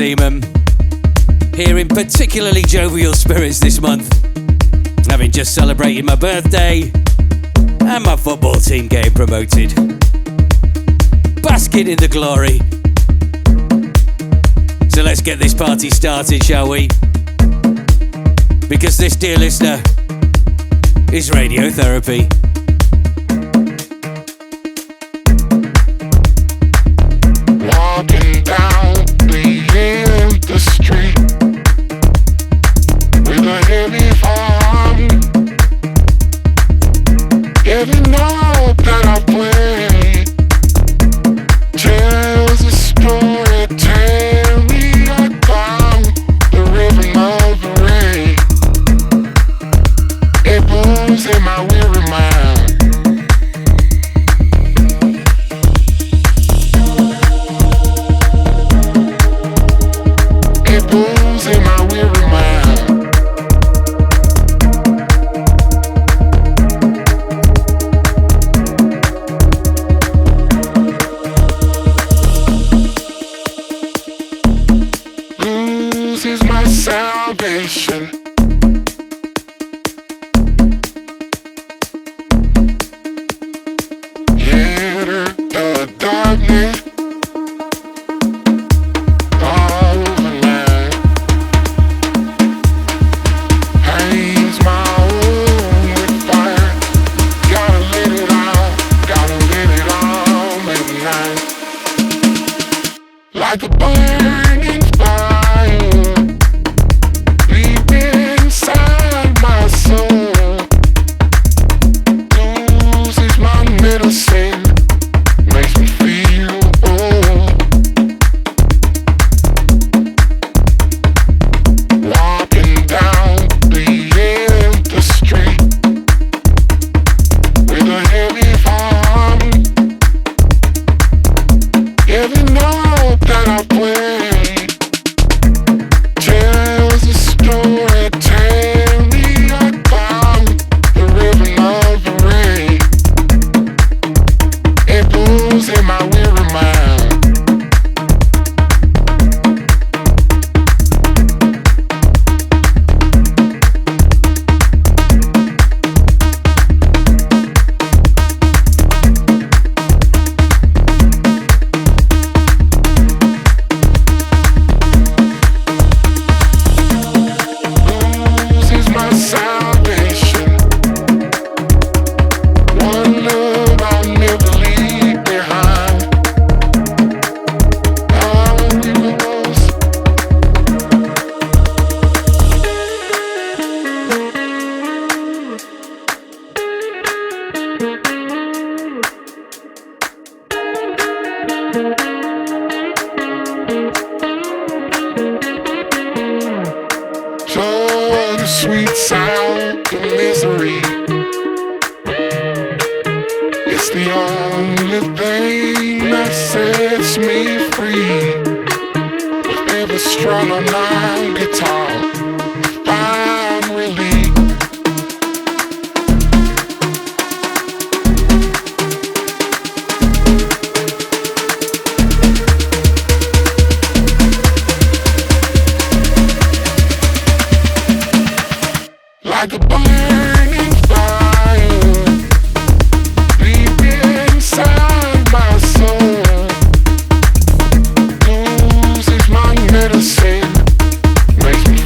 Seaman. Here in particularly jovial spirits this month, having just celebrated my birthday and my football team getting promoted. Basking in the glory. So let's get this party started, shall we? Because this, dear listener, is radiotherapy. Walking down the street with a heavy heart. Every note that I play tells a story. Tell me about the rhythm of the rain. It moves in my weary mind. In my weary mind. Blues is my salvation. Enter the darkness. Like a burning fire, deep inside my soul. Blues is my medicine, makes me feel old. Walking down the empty street with a heavy heart. Every note that I play tells a story. Tell me about the rhythm of the rain. It moves in my weary mind. Sweet sound of misery. It's the only thing that sets me free. With every strum on my guitar, find relief. Like a burning fire, deep inside my soul. Blues is my medicine, makes me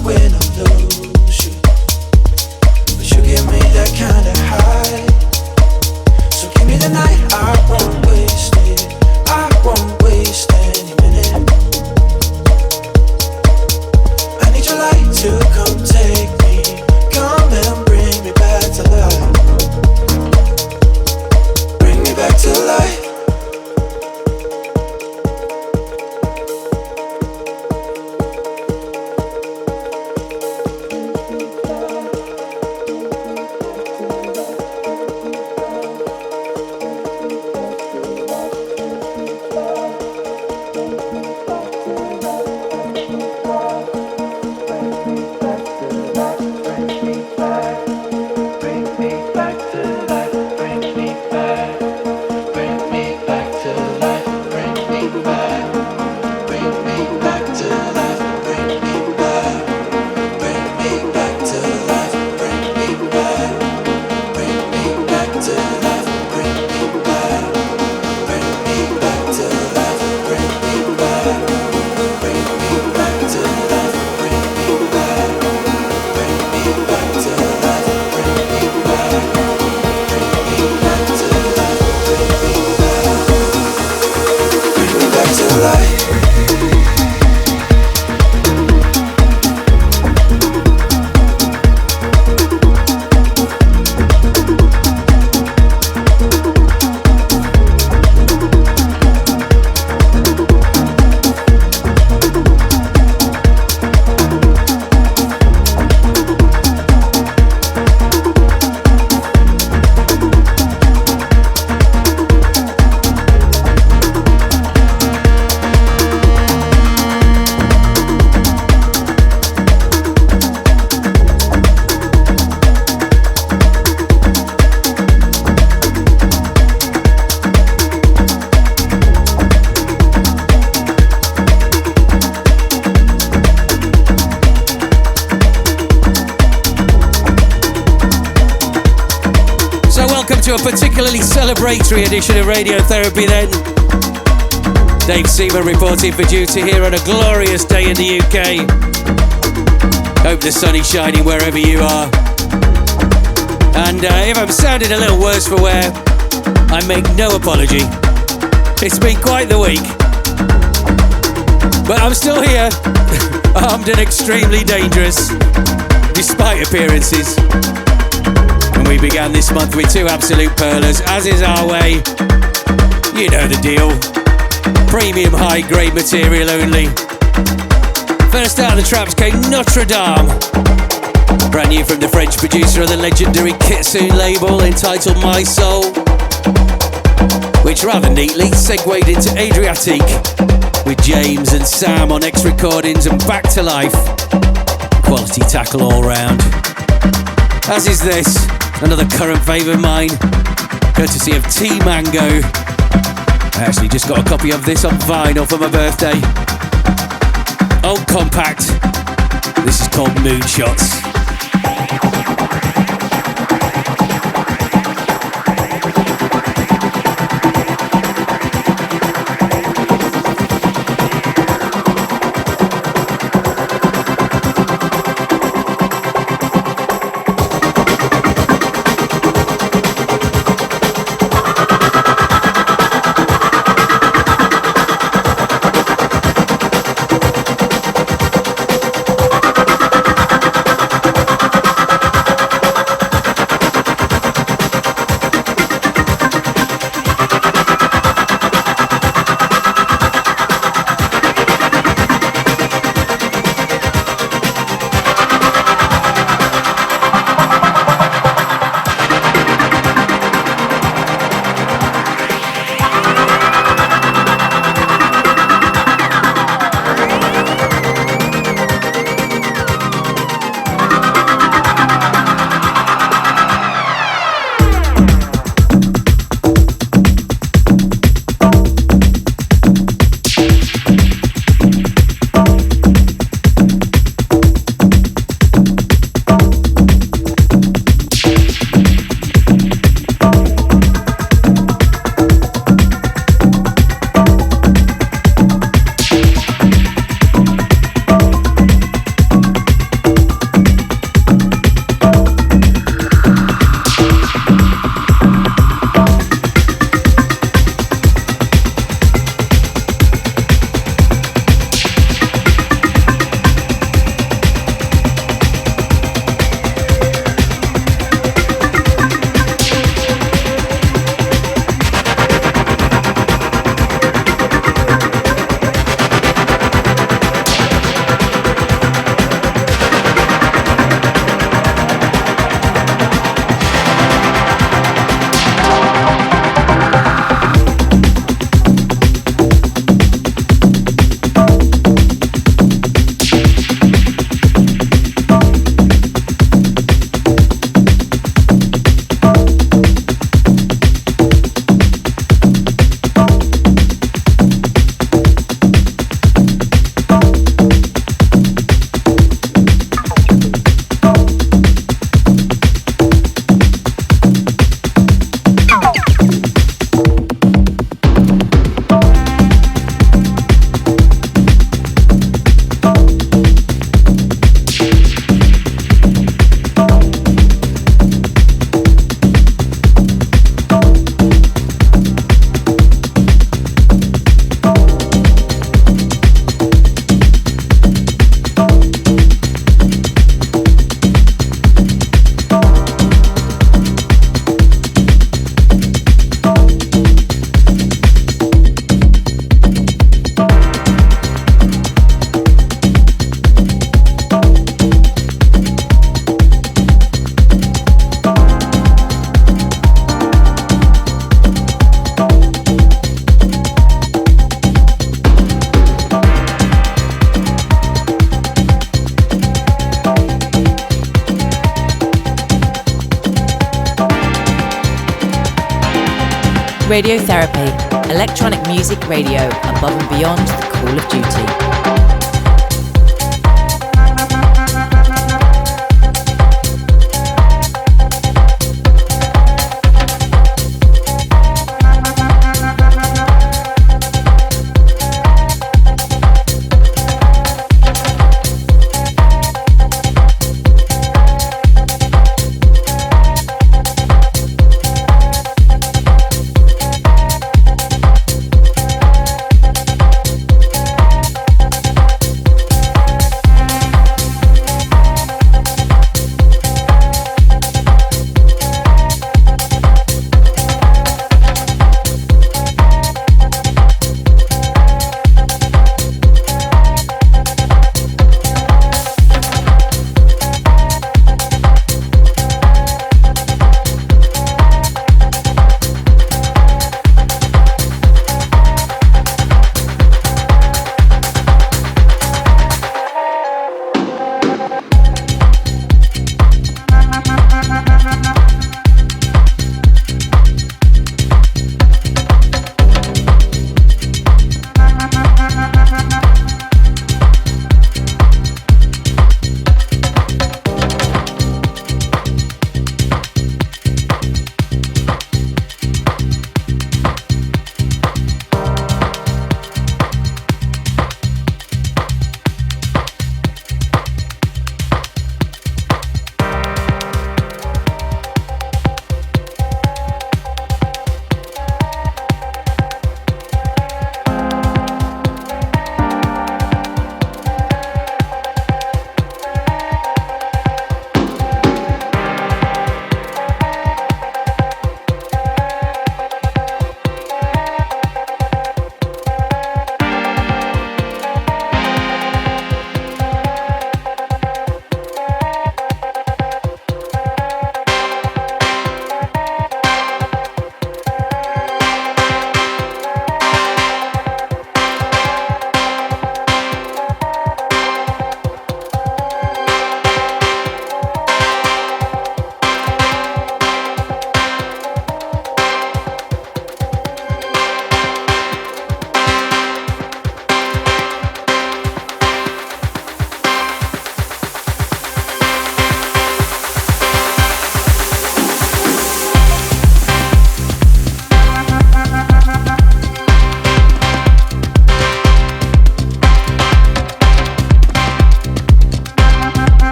win or lose you, but you give me that kind of high. So give me the night, I won't waste it. I won't waste any minute. I need your light to come take me. Come and bring me back to life. Bring me back to life. To a particularly celebratory edition of Radiotherapy then. Dave Seaman reporting for duty here on a glorious day in the UK. Hope the sun is shining wherever you are. And if I'm sounding a little worse for wear, I make no apology. It's been quite the week. But I'm still here, armed and extremely dangerous, despite appearances. And we began this month with two absolute pearlers, as is our way. You know the deal. Premium high-grade material only. First out of the traps came Notre, brand new from the French producer of the legendary Kitsuné label entitled My Soul, which rather neatly segued into Adriatique with JAiMES and Samm on X recordings and Back to Life. Quality tackle all round. As is this, another current favourite of mine, courtesy of T-Mango. I actually just got a copy of this on vinyl for my birthday. Old Kompakt. This is called Moonshots. Radiotherapy, electronic music radio above and beyond the call of duty.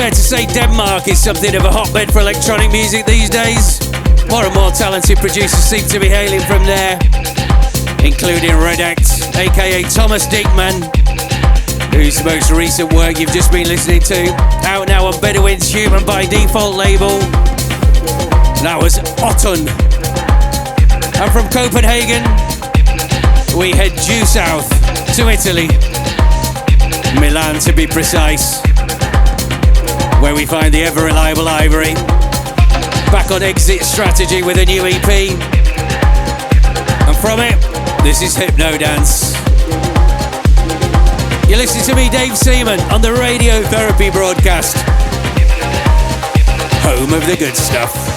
fair to say Denmark is something of a hotbed for electronic music these days. More and more talented producers seem to be hailing from there, including Radeckt, aka Thomas Dickman, whose most recent work you've just been listening to, out now on Bedouin's Human by Default label. That was Otun. And from Copenhagen, we head due south to Italy, Milan to be precise, where we find the ever reliable Ivory, back on Exit Strategy with a new EP. And from it, this is Hypno Dance. You're listening to me, Dave Seaman, on the Radiotherapy broadcast, home of the good stuff.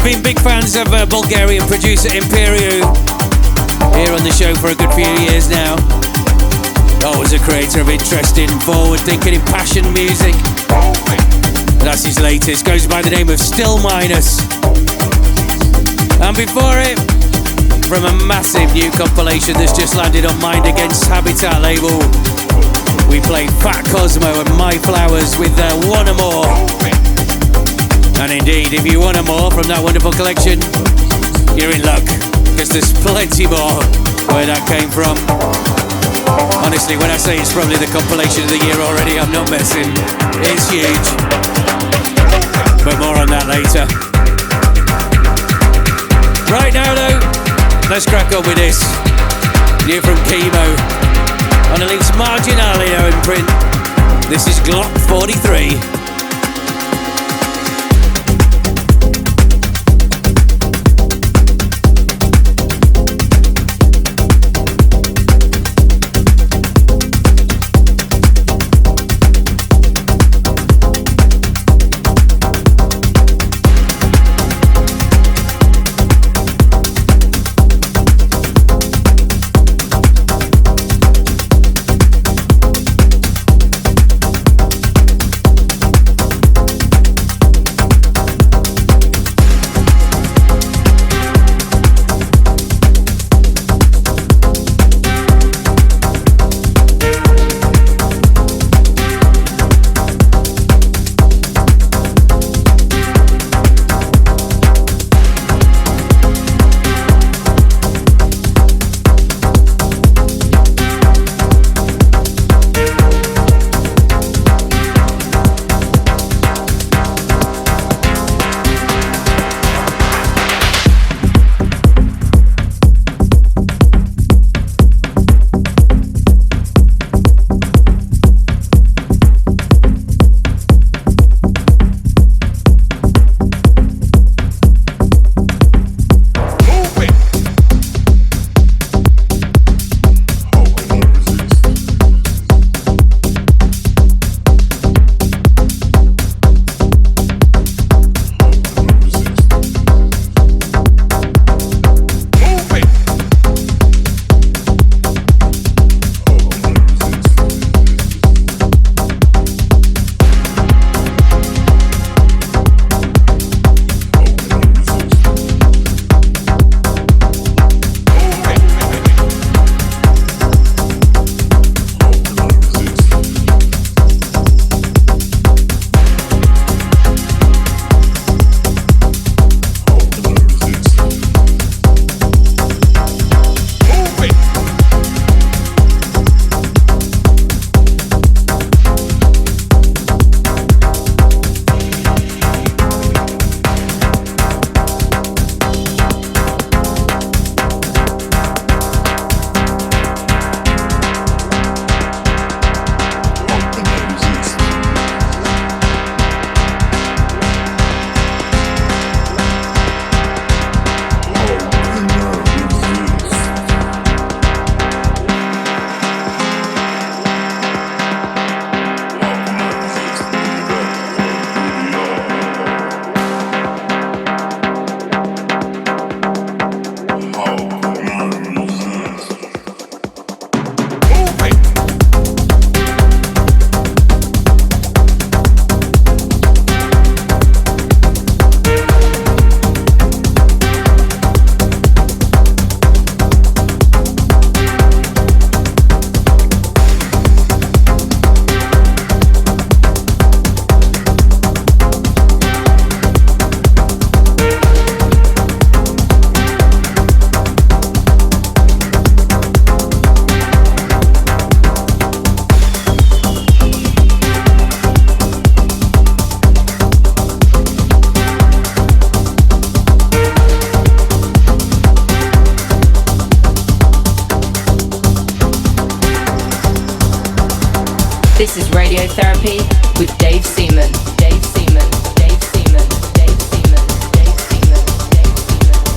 been big fans of Bulgarian producer Impérieux here on the show for a good few years now. Always a creator of interesting, forward-thinking, impassioned music. That's his latest, goes by the name of Still Minus. And before it, from a massive new compilation that's just landed on Mind Against Habitat label, we played Fat Cosmoe and My Flowers with their One or More. And indeed, if you want a more from that wonderful collection, you're in luck, because there's plenty more where that came from. Honestly, when I say it's probably the compilation of the year already, I'm not messing. It's huge. But more on that later. Right now though, let's crack on with this. New from Chemo on the Link's Marginalia imprint. This is Glock 43. This is Radiotherapy with Dave Seaman. Dave Seaman. Dave Seaman. Dave Seaman. Dave Seaman. Dave Seaman.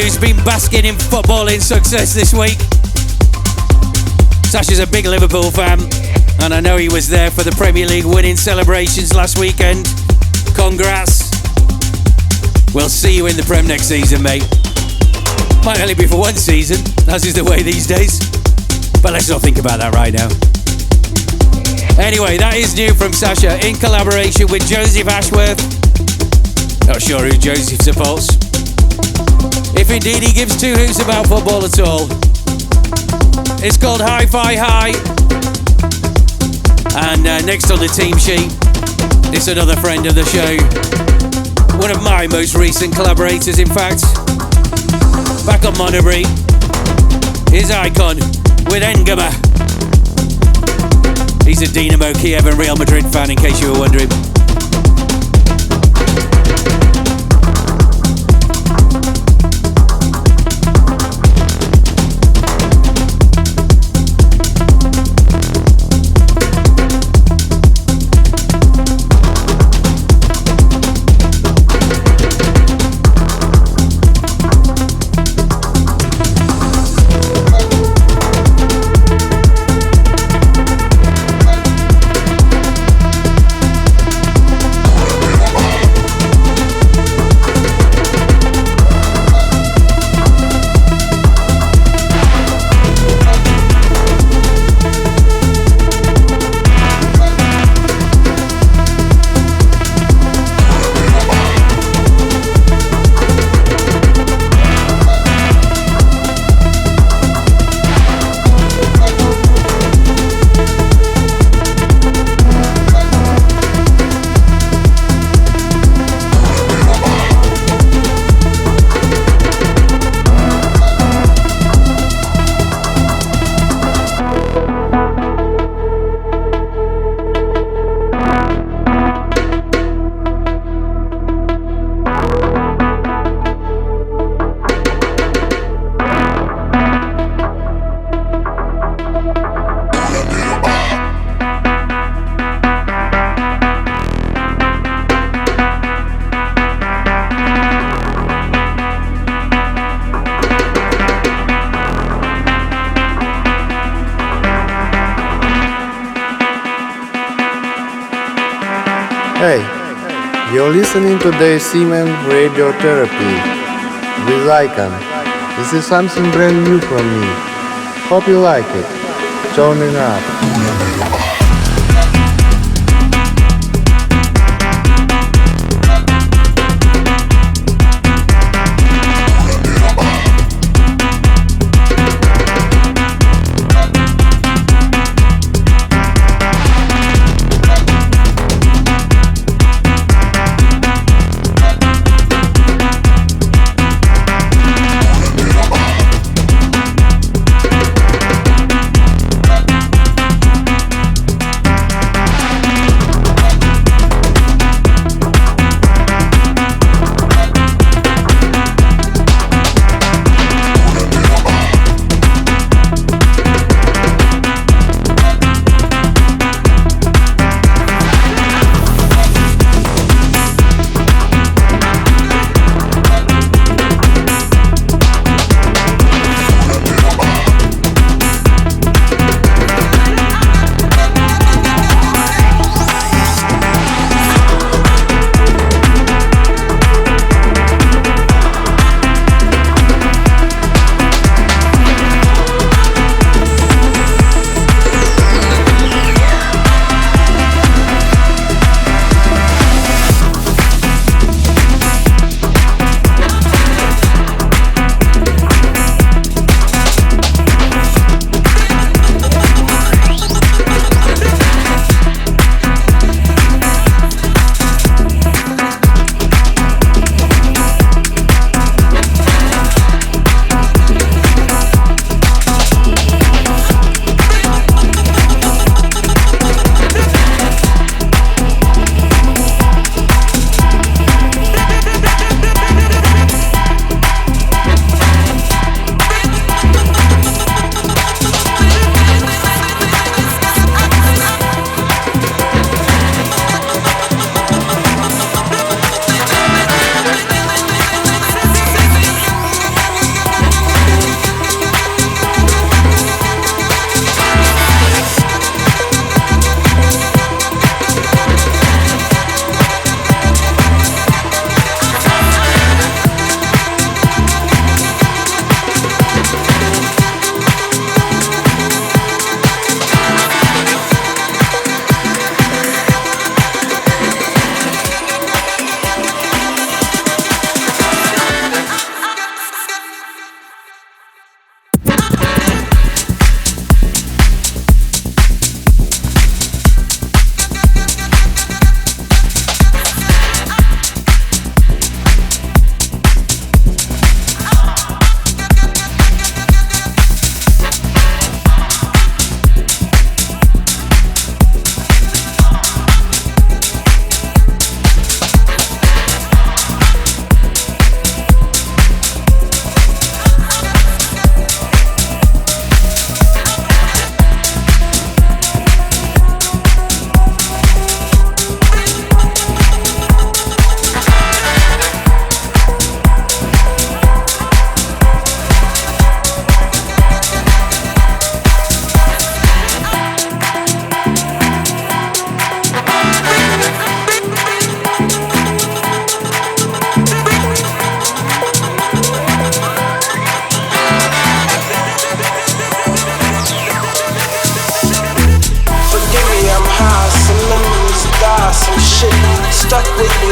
who's been basking in footballing success this week. Sasha's a big Liverpool fan, and I know he was there for the Premier League winning celebrations last weekend. Congrats. We'll see you in the Prem next season, mate. Might only be for one season, as is the way these days. But let's not think about that right now. Anyway, that is new from Sasha in collaboration with Joseph Ashworth. Not sure who Joseph supports. If indeed he gives two hoots about football at all. It's called HiFiHi. And next on the team sheet, it's another friend of the show. One of my most recent collaborators, in fact. Back on Monaberry is AIKON with Ngoma. He's a Dinamo Kiev and Real Madrid fan, in case you were wondering. Hey, you're listening to the Seaman Radio Therapy with AIKON. This is something brand new from me. Hope you like it. Turning up.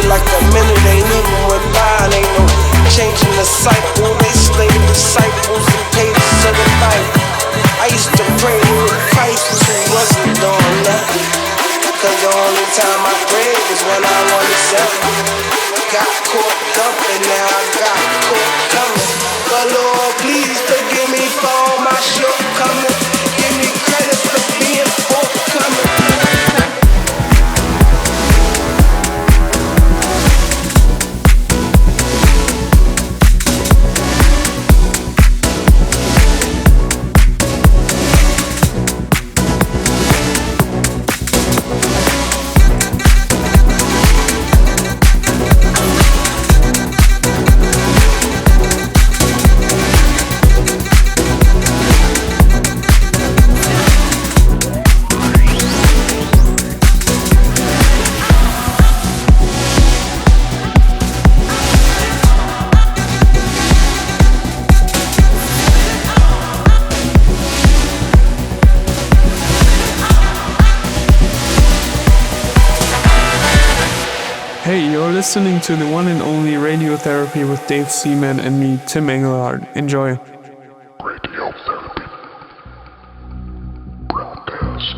like a minute ain't even went by. Ain't no changing the cycle. They slay the disciples and pages of the Bible. I used to pray with Christ, but he wasn't doing nothing. Cause the only time I prayed was when I wanted something. Got caught up and now I got caught coming. But Lord, please forgive me for all my shortcomings. Give me credit for being forthcoming. Hey, you're listening to the one and only Radiotherapy with Dave Seaman and me, Tim Engelhardt. Enjoy. Radiotherapy. Broadcast.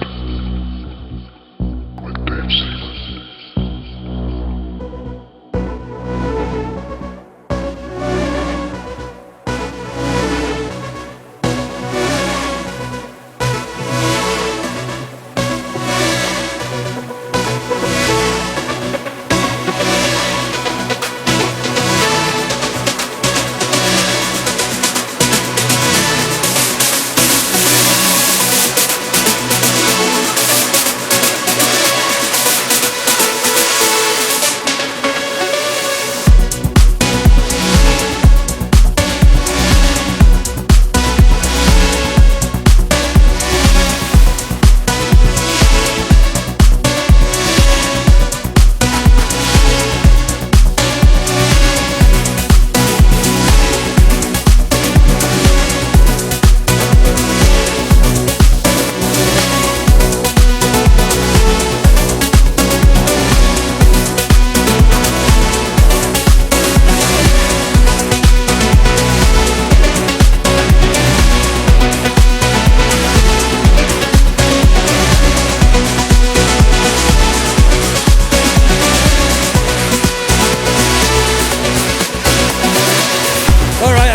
With Dave Seaman.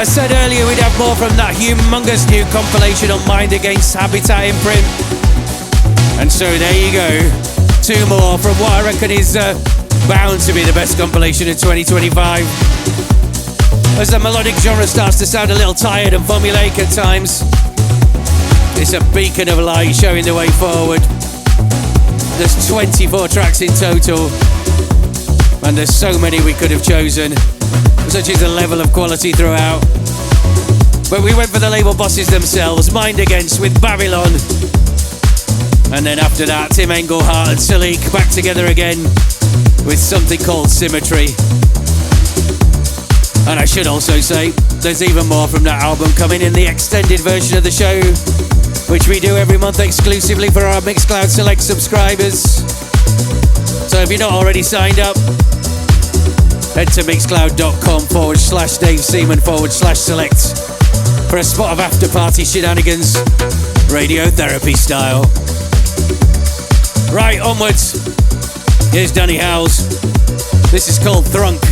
Said earlier we'd have more from that humongous new compilation on Mind Against Habitat imprint. And so there you go. Two more from what I reckon is bound to be the best compilation of 2025. As the melodic genre starts to sound a little tired and formulaic at times, it's a beacon of light showing the way forward. There's 24 tracks in total, and there's so many we could have chosen. Such is the level of quality throughout. But we went for the label bosses themselves, Mind Against with Babylon. And then after that, Tim Engelhardt and Solique back together again with something called Symmetry. And I should also say, there's even more from that album coming in the extended version of the show, which we do every month exclusively for our Mixcloud Select subscribers. So if you're not already signed up, head to mixcloud.com/Dave Seaman/select for a spot of after party shenanigans, radiotherapy style. Right, onwards. Here's Danny Howells. This is called Thrunk.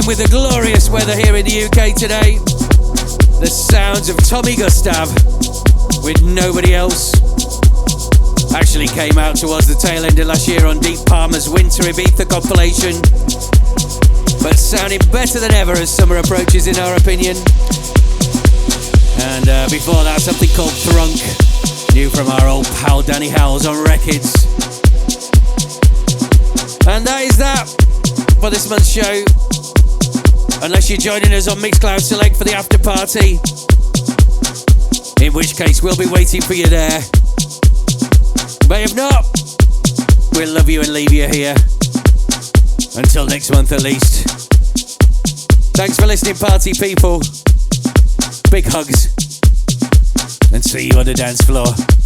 with the glorious weather here in the UK today. The sounds of Tommy Gustav with Nobody Else. Actually came out towards the tail end of last year on Deep Palmer's Winter Ibiza compilation. But sounding better than ever as summer approaches, in our opinion. And before that, something called Thrunk, new from our old pal Danny Howells on Rekids. And that is that for this month's show. Unless you're joining us on Mixcloud Select for the after party, in which case we'll be waiting for you there. But if not, we'll love you and leave you here until next month at least. Thanks for listening, party people. Big hugs and see you on the dance floor.